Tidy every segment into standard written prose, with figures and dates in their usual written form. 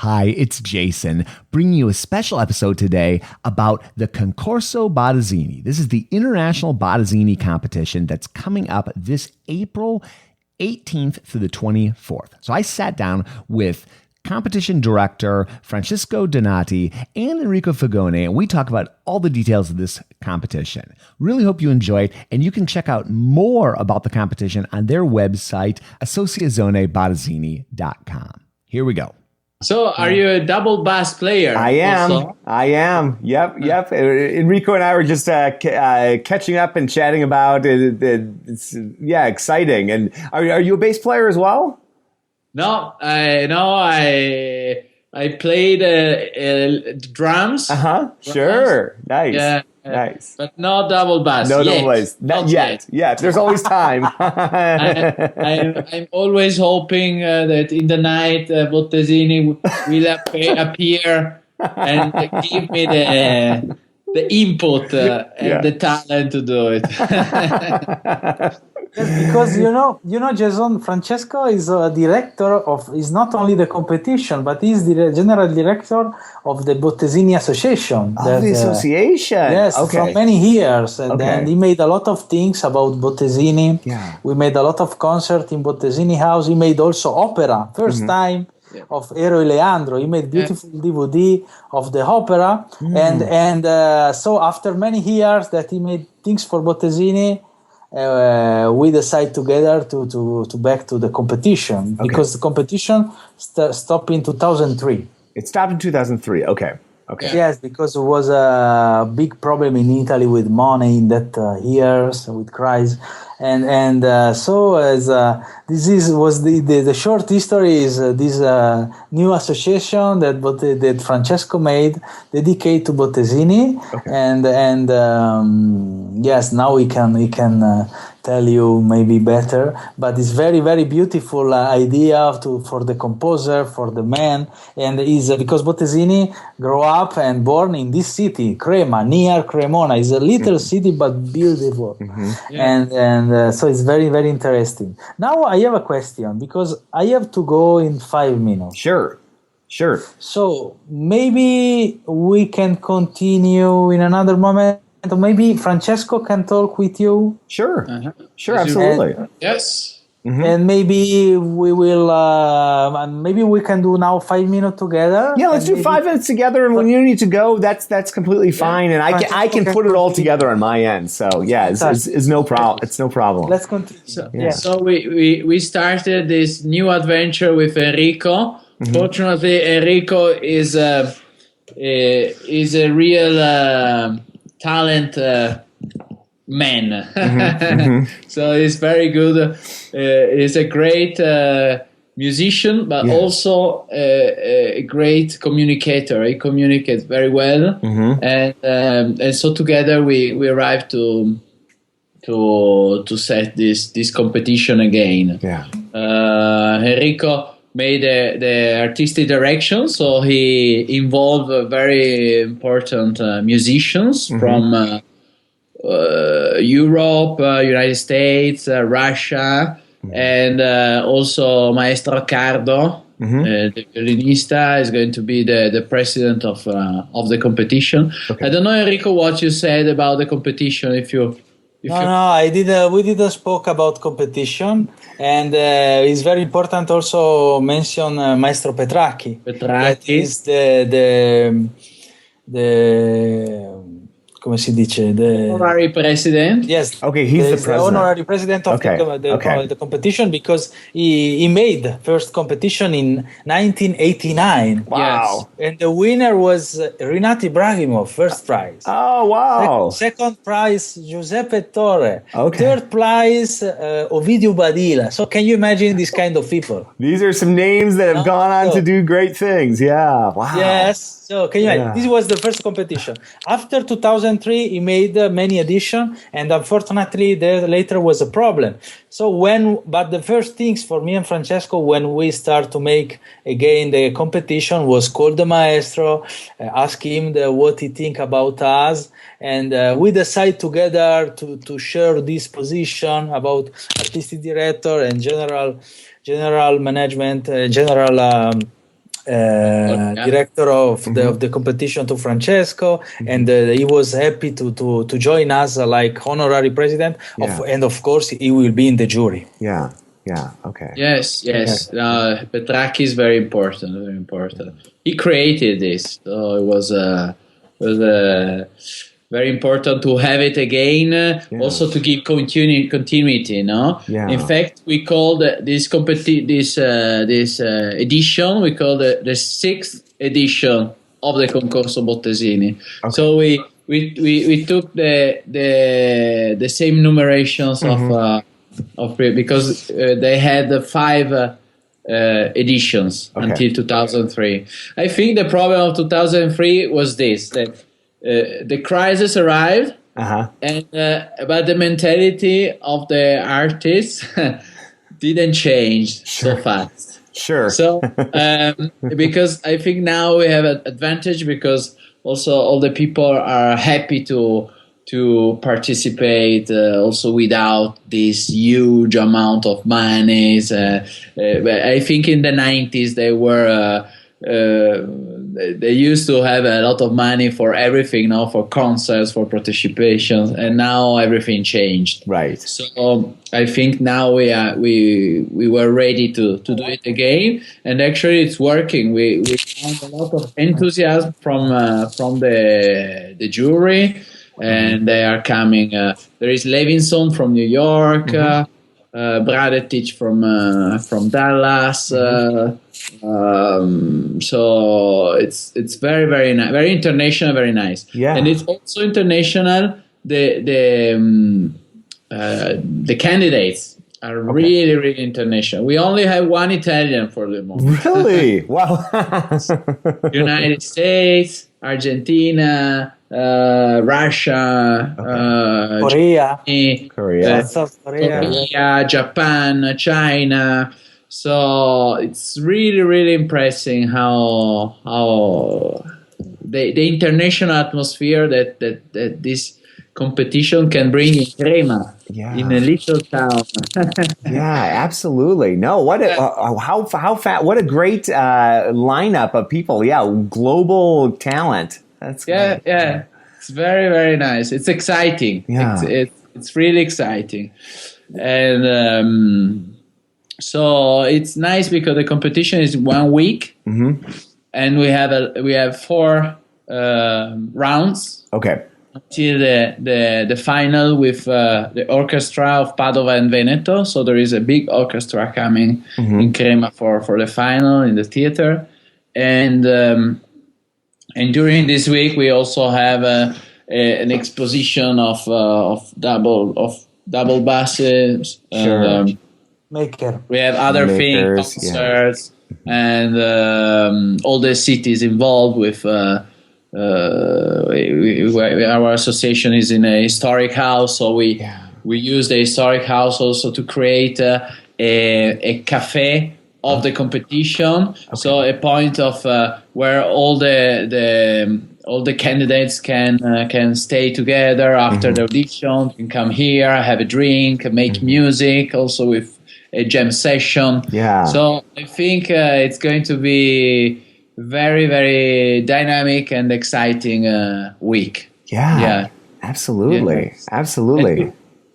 Hi, it's Jason, bringing you a special episode today about the Concorso Bottesini. This is the International Bottesini competition that's coming up this April 18th through the 24th. So I sat down with competition director Francesco Donati and Enrico Fagone, and we talk about all the details of this competition. Really hope you enjoy it, and you can check out more about the competition on their website, associazionebottesini.com. Here we go. So, are you a double bass player? I am. Also? I am. Yep. Enrico and I were just catching up and chatting about it. It's exciting. And are you a bass player as well? No, I played drums. Sure. Nice. Yeah. Nice. But not double bass. No double bass. Not yet. There's always time. I'm always hoping that in the night Bottesini will appear and give me the input and the talent to do it. Because you know, Jason, Francesco is a director is not only the competition, but he's the general director of the Bottesini Association. The association. Yes, for many years, and he made a lot of things about Bottesini. Yeah. We made a lot of concerts in Bottesini house. He made also opera, first time of Ero e Leandro. He made beautiful DVD of the opera, and so after many years that he made things for Bottesini. We decide together to back to the competition because the competition stopped in 2003. It stopped in 2003. Okay. Yes, because it was a big problem in Italy with money in that years with crisis, and so as was the short history is this new association that Francesco made dedicated to Bottesini, and yes, now we can tell you maybe better, but it's very, very beautiful idea for the composer, for the man, and is because Bottesini grew up and born in this city, Crema, near Cremona. It's a little city but beautiful, and so it's very, very interesting. Now I have a question because I have to go in 5 minutes. Sure. So maybe we can continue in another moment. Maybe Francesco can talk with you. Sure, absolutely. Yes. And maybe we will. Maybe we can do now 5 minutes together. Yeah, let's do 5 minutes together. And when you need to go, that's completely fine. And I can put it all together on my end. So it's no problem. It's no problem. Let's continue. So we started this new adventure with Enrico. Fortunately, Enrico is a real talent man. So he's very good. He's a great musician, but also a great communicator. He communicates very well, and so together we arrived to set this competition again. Enrico made the artistic direction, so he involved very important musicians from Europe, United States, Russia, and also Maestro Cardo, the violinista, is going to be the president of the competition. I don't know, Enrico, what you said about the competition. No, I did. We didn't spoke about competition, and it's very important also mention Maestro Petracchi. That is the come si dice? The honorary president. Yes. Okay, he's the president. Honorary president of the competition because he made the first competition in 1989. Wow. Yes. And the winner was Rinati Ibrahimov, first prize. Oh, wow. Second prize, Giuseppe Torre. Okay. Third prize, Ovidio Badilla. So can you imagine this kind of people? These are some names that have gone on to do great things. Yeah. Wow. Yes. So can you imagine? This was the first competition. After 2003, he made many editions, and unfortunately, there later was a problem. So but the first things for me and Francesco, when we start to make again the competition, was call the maestro, ask him what he think about us, and we decide together to share this position about artistic director and general management, director of the competition to Francesco, and he was happy to join us like honorary president. And of course, he will be in the jury. Yeah. Okay. Yes. Petracchi is very important. Very important. He created this, so it was very important to have it again. Also to give continuity. No. Yeah. In fact, we called this edition. We called the sixth edition of the Concorso Bottesini. Okay. So we took the same numerations of because they had 5 editions until 2003. I think the problem of 2003 was this, that the crisis arrived, and but the mentality of the artists didn't change so fast. Sure. So because I think now we have an advantage, because also all the people are happy to participate also without this huge amount of money. I think in the 90s they were they used to have a lot of money for everything, now for concerts, for participation, and now everything changed. Right. So I think now we were ready to do it again, and actually it's working. We found a lot of enthusiasm from the jury. And they are coming. There is Levinson from New York, Bradetic from Dallas. So it's very, very nice, very international, very nice. Yeah. And it's also international. The candidates are really, really international. We only have one Italian for the moment. Really? Wow. United States, Argentina, Russia, Korea, South Korea, Japan, China. So it's really, really impressive how the international atmosphere that this competition can bring in Crema, in a little town. Yeah, absolutely. No, what a what a great lineup of people. Yeah, global talent. That's great. Yeah. It's very, very nice. It's exciting. Yeah. It's really exciting. And so it's nice because the competition is 1 week, and we have 4 rounds. Okay. Until the final with the orchestra of Padova and Veneto. So there is a big orchestra coming in Crema for the final in the theater. And during this week we also have an exposition of double basses. Sure. We have other things, concerts, and all the cities involved with. Our association is in a historic house, so we use the historic house also to create a cafe of the competition. So a point of where all the candidates can stay together after the audition, can come here, have a drink, make music, also with a jam session. Yeah. So I think it's going to be very, very dynamic and exciting week. Yeah, absolutely. Absolutely. And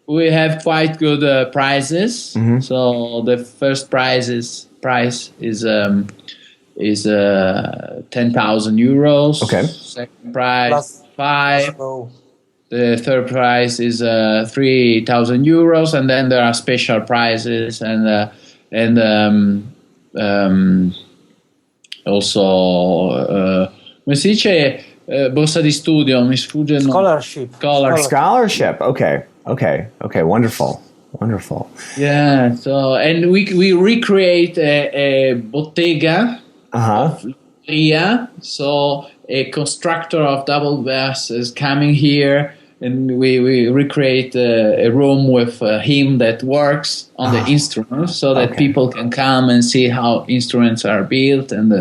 we have quite good prizes. So the first prize is 10,000 euros. Okay. Second prize 5. The third prize is 3,000 euros, and then there are special prizes and also, come si dice, borsa di studio, mi sfugge il nome. Scholarship. Okay. Wonderful. Yeah. So, and we recreate a bottega of Ria. So a constructor of double bass is coming here, and we recreate a room with him that works on the instruments, so that people can come and see how instruments are built and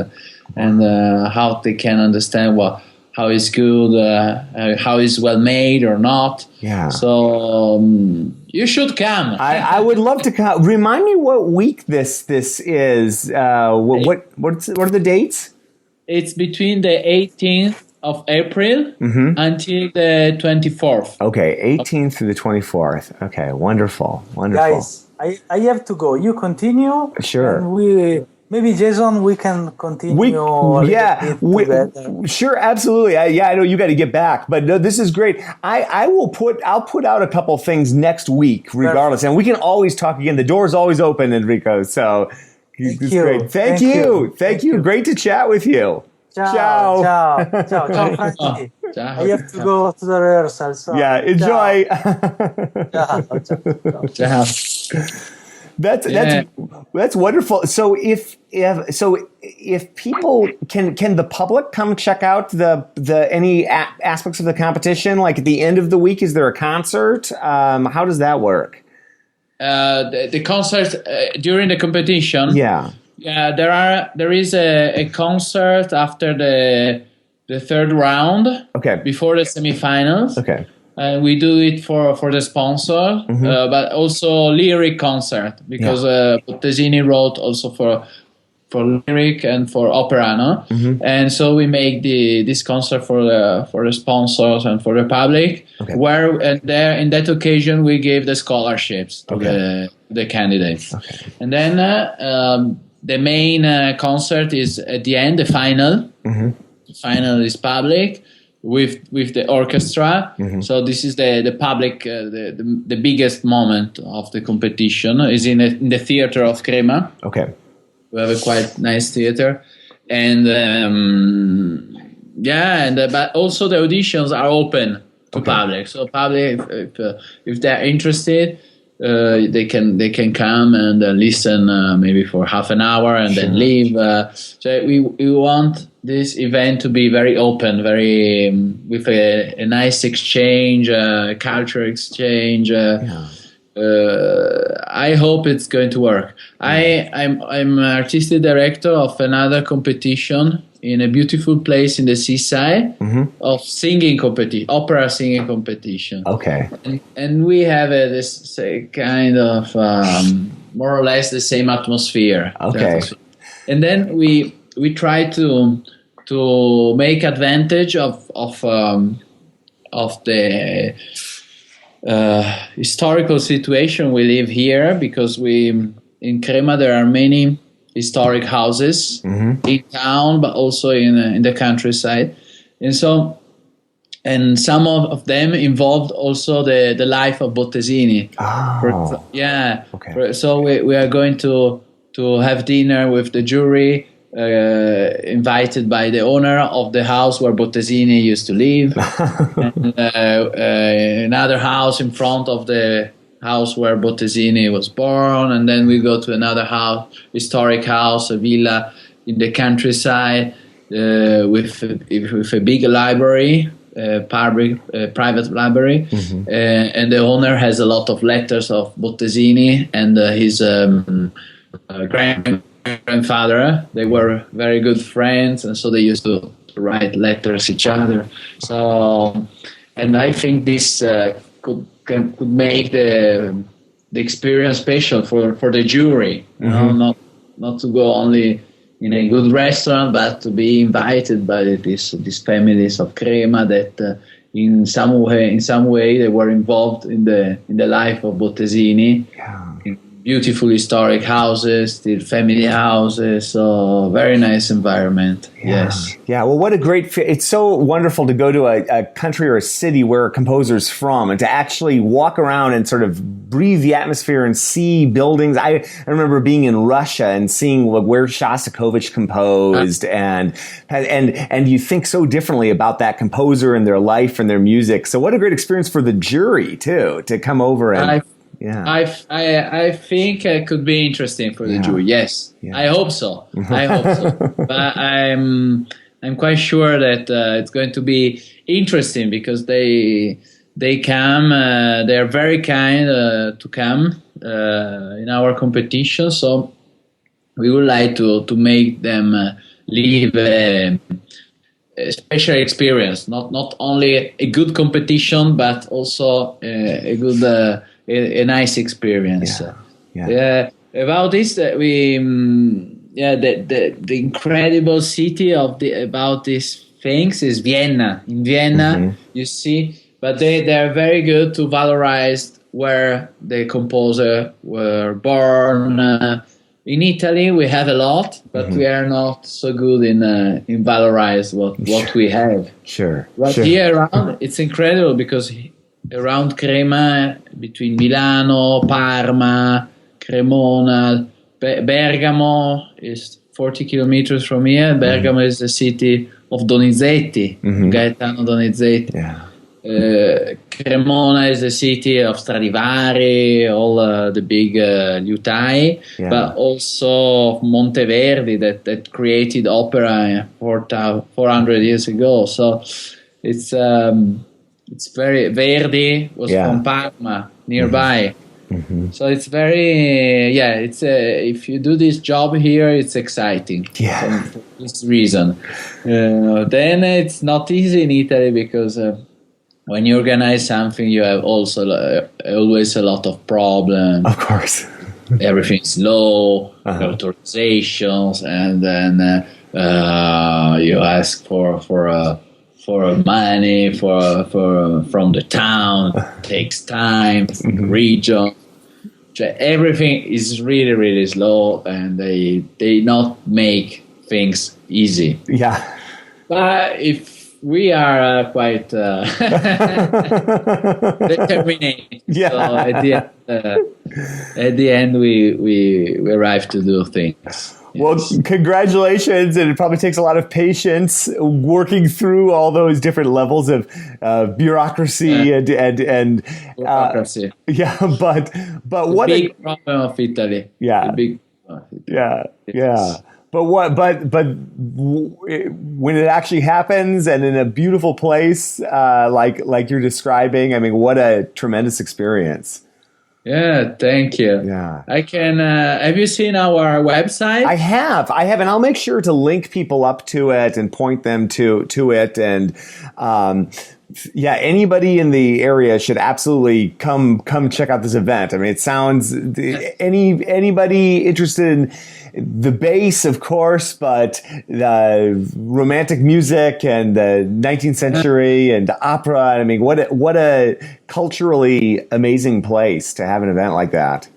how they can understand how it's good, how it's well made or not. Yeah. So you should come. I would love to come. Remind me what week this is. What are the dates? It's between the 18th of April until the 24th. Okay, 18th to the 24th. Okay, wonderful. Guys, I have to go. You continue. Sure. And maybe Jason, we can continue. Sure, absolutely. I know you got to get back, but no, this is great. I'll put out a couple things next week, regardless, and we can always talk again. The door's always open, Enrico. So Thank it's you. great. Thank you. Great to chat with you. Ciao, Frankie. Ciao. I have to go to the rehearsal. So. Yeah, enjoy. Ciao. That's wonderful. So if people can the public come check out the any aspects of the competition? Like at the end of the week, is there a concert? How does that work? The concert during the competition. Yeah. There is a concert after the third round. Okay. Before the semifinals. Okay. We do it for the sponsor, but also lyric concert because Bottesini wrote also for lyric and for opera, no? And so we make this concert for the sponsors and for the public. Okay. Where and there in that occasion we gave the scholarships to the candidates, and then the main concert is at the end, the final. The final is public. With the orchestra, so this is the public, the biggest moment of the competition is in the theater of Crema. Okay, we have a quite nice theater, and but also the auditions are open to public. So public, if they're interested, they can come and listen maybe for half an hour and then leave. So we want this event to be very open, very with a nice exchange, culture exchange. I hope it's going to work. I'm artistic director of another competition in a beautiful place in the seaside of singing competition, opera singing competition. Okay, and we have this kind of more or less the same atmosphere. Okay, and then we try to make advantage of the historical situation we live here, because in Crema there are many historic houses in town, but also in the countryside, and some of them involved also the life of Bottesini. So we are going to have dinner with the jury, invited by the owner of the house where Bottesini used to live, and another house in front of the house where Bottesini was born, and then we go to another house, historic house, a villa in the countryside, with a big library, private library, and the owner has a lot of letters of Bottesini and his grandfather. They were very good friends, and so they used to write letters each other. So, and I think this could make the experience special for the jury. You know, not to go only in a good restaurant, but to be invited by these families of Crema that in some way they were involved in the life of Bottesini. In beautiful historic houses, the family houses, so very nice environment. Yes. Yeah, well, what a great it's so wonderful to go to a country or a city where a composer's from and to actually walk around and sort of breathe the atmosphere and see buildings. I remember being in Russia and seeing where Shostakovich composed, and you think so differently about that composer and their life and their music. So what a great experience for the jury too, to come over and I think it could be interesting for the jury. Yes, I hope so. But I'm quite sure that it's going to be interesting, because they come. They are very kind to come in our competition. So we would like to make them leave a special experience. Not only a good competition, but also a good, a nice experience. Yeah. About this, the incredible city about these things is Vienna. In Vienna, you see, but they are very good to valorize where the composer were born. In Italy, we have a lot, but we are not so good in valorize what we have. Sure. But here around, it's incredible because around Crema, between Milano, Parma, Cremona, Bergamo is 40 kilometers from here. Bergamo is the city of Donizetti, Gaetano Donizetti. Yeah. Cremona is the city of Stradivari, all the big liutai, but also Monteverdi that created opera 400 years ago. So it's very Verdi was from Parma nearby. So it's very it's if you do this job here, it's exciting for this reason. Then it's not easy in Italy because when you organize something, you have also always a lot of problems. Of course. Everything's low, authorizations, and then you ask for money from the town. It takes time, from the region. Everything is really, really slow, and they not make things easy. Yeah. But if we are quite determined. So at the end, we arrive to do things. Well, congratulations, and it probably takes a lot of patience working through all those different levels of bureaucracy and bureaucracy. But what big problem of Italy. But when it actually happens and in a beautiful place like you're describing, I mean, what a tremendous experience. Yeah, thank you. Yeah, I can. Have you seen our website? I have, and I'll make sure to link people up to it and point them to it. And anybody in the area should absolutely come check out this event. I mean, it sounds anybody interested in the bass, of course, but romantic music and the 19th century and opera. I mean, what a culturally amazing place to have an event like that.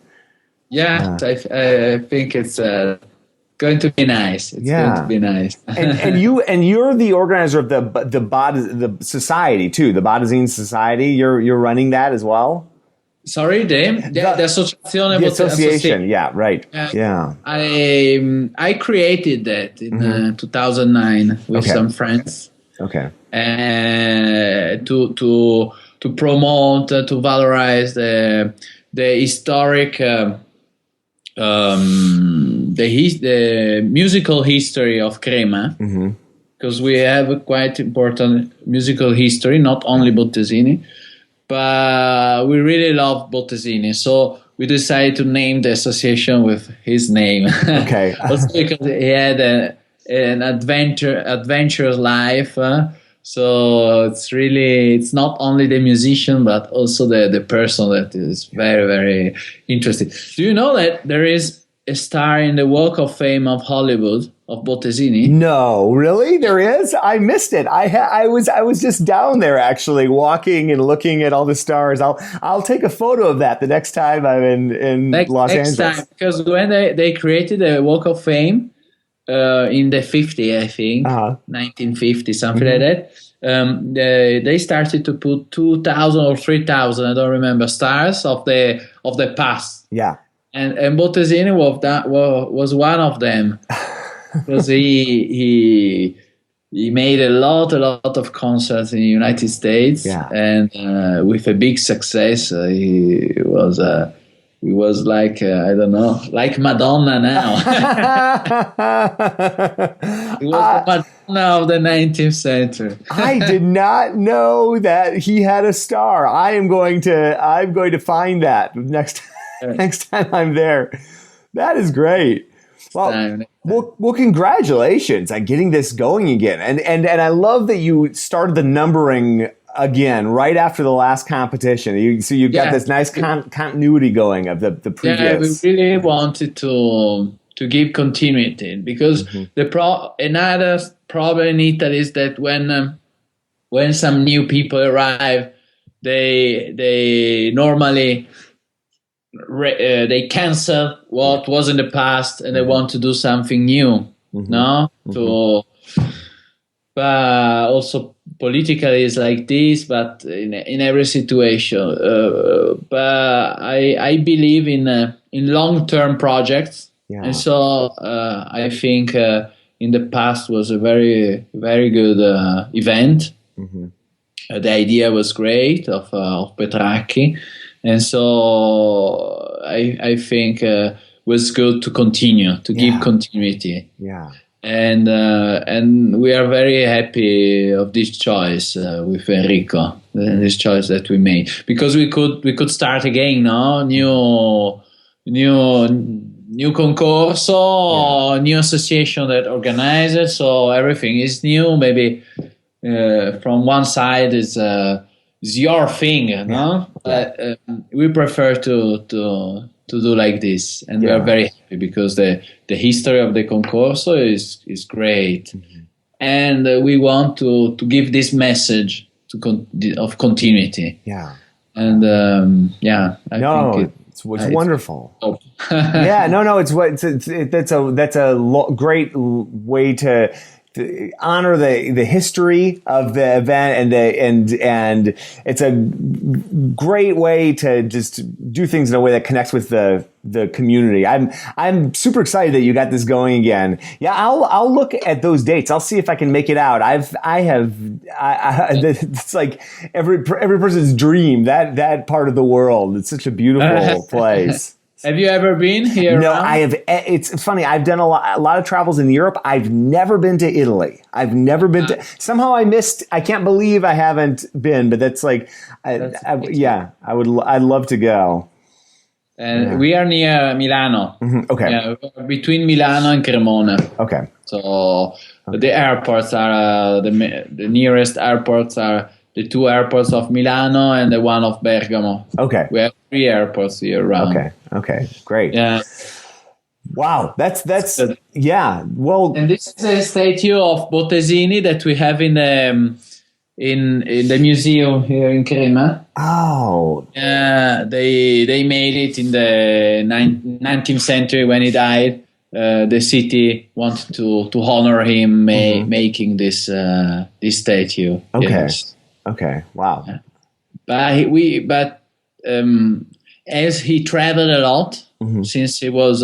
Yeah, I think it's going to be nice. It's going to be nice. and you're the organizer of the society too, the Bottesini Society. You're running that as well. Sorry, the association. Yeah, right. I created that in 2009 with some friends. Okay. To promote, to valorize the historic, the musical history of Crema, because we have a quite important musical history, not only Bottesini. But we really love Bottesini, so we decided to name the association with his name. Okay. Also because he had an adventurous life. So it's not only the musician, but also the person that is very, very interesting. Do you know that there is a star in the Walk of Fame of Hollywood of Bottesini? No, really? There is? I missed it. I was just down there actually walking and looking at all the stars. I'll take a photo of that the next time I'm in Los Angeles. Next time, because when they created the Walk of Fame in the 50s, I think, 1950, something like that, they started to put 2,000 or 3,000, I don't remember, stars of the past. Yeah. And Bottesini was one of them. Because he made a lot of concerts in the United States, and with a big success. He was like I don't know, like Madonna now. He was the Madonna of the 19th century. I did not know that he had a star. I'm going to find that next time I'm there. That is great. Well, congratulations on getting this going again. And I love that you started the numbering again right after the last competition. So you've got this nice continuity going of the previous. Yeah, we really wanted to give continuity, because another problem in Italy is that when some new people arrive, they normally they cancel what was in the past and they want to do something new. But also politically it's like this, but in every situation. But I believe in long-term projects, and so I think in the past was a very, very good event. The idea was great of Petracchi, and so I think was good to continue to give continuity. And we are very happy of this choice with Enrico, this choice that we made, because we could start again, new Concorso, new association that organizes, so everything is new. Maybe from one side is your thing, but we prefer to do like this, and we are very happy because the history of the Concorso is great, and we want to give this message of continuity. And I think it's wonderful. That's a great way to honor the history of the event, and it's a great way to just do things in a way that connects with the community. I'm super excited that you got this going again. I'll look at those dates. I'll see if I can make it out. It's like every person's dream, that part of the world. It's such a beautiful place. Have you ever been here? No, I have. It's funny. I've done a lot of travels in Europe. I've never been to Italy. I've never been to. Somehow I missed. I can't believe I haven't been. But that's like, I'd love to go. And we are near Milano. Okay. Between Milano and Cremona. Okay. So the airports are the nearest airports are the two airports of Milano and the one of Bergamo. Okay. We have 3 airports here around. Okay. Great. Yeah. Wow. That's well. And this is a statue of Bottesini that we have in the museum here in Crema. Oh. They made it in the 19th century when he died. The city wanted to honor him, making this statue. Okay. Yes. Okay. Wow. But as he traveled a lot since he was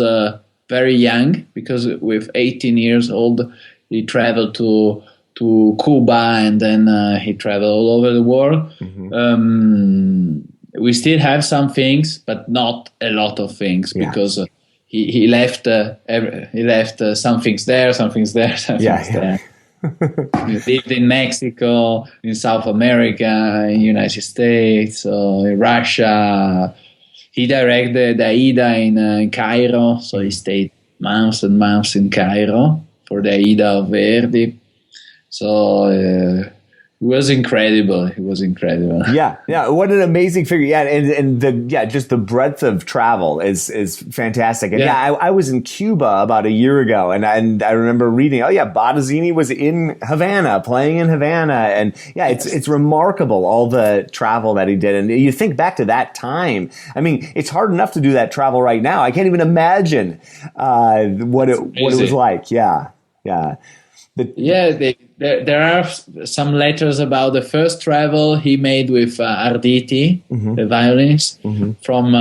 very young, because with 18 years old he traveled to Cuba, and then he traveled all over the world. We still have some things, but not a lot of things, because he left some things there, some things there, some things there. He lived in Mexico, in South America, in United States, in Russia. He directed the Aida in Cairo, so he stayed months and months in Cairo for the Aida of Verdi. So it was incredible. It was incredible. Yeah. What an amazing figure. Yeah, and just the breadth of travel is fantastic. And I was in Cuba about a year ago, and I remember reading, Bottesini was in Havana, playing in Havana, and it's remarkable, all the travel that he did. And you think back to that time. I mean, it's hard enough to do that travel right now. I can't even imagine what it was like. Yeah. There are some letters about the first travel he made with Arditi, the violinist, from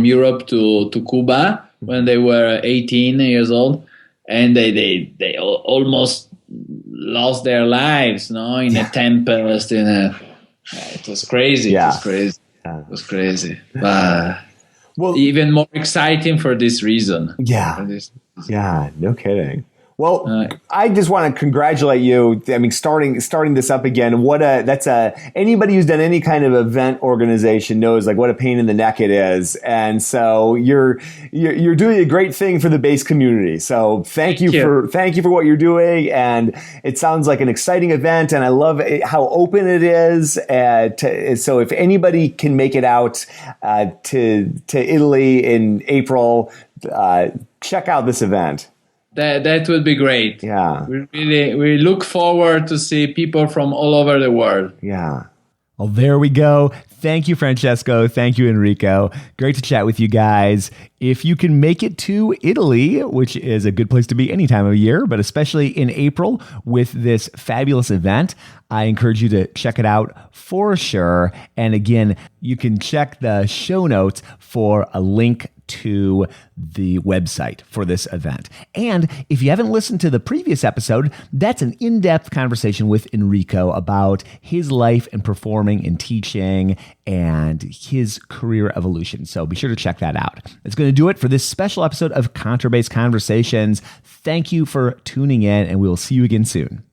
Europe to Cuba when they were 18 years old, and they almost lost their lives, in a tempest. It was crazy. Yeah. It was crazy. But even more exciting for this reason. Yeah. No kidding. Well, I just want to congratulate you. I mean, starting this up again. Anybody who's done any kind of event organization knows like what a pain in the neck it is, and so you're doing a great thing for the bass community. So thank you for what you're doing, and it sounds like an exciting event, and I love how open it is. So if anybody can make it out to Italy in April, check out this event. That would be great. Yeah. We look forward to see people from all over the world. Yeah. Well, there we go. Thank you, Francesco. Thank you, Enrico. Great to chat with you guys. If you can make it to Italy, which is a good place to be any time of year, but especially in April with this fabulous event, I encourage you to check it out for sure. And again, you can check the show notes for a link to the website for this event. And if you haven't listened to the previous episode, that's an in-depth conversation with Enrico about his life and performing and teaching and his career evolution. So be sure to check that out. It's going to do it for this special episode of Contrabass Conversations. Thank you for tuning in, and we will see you again soon.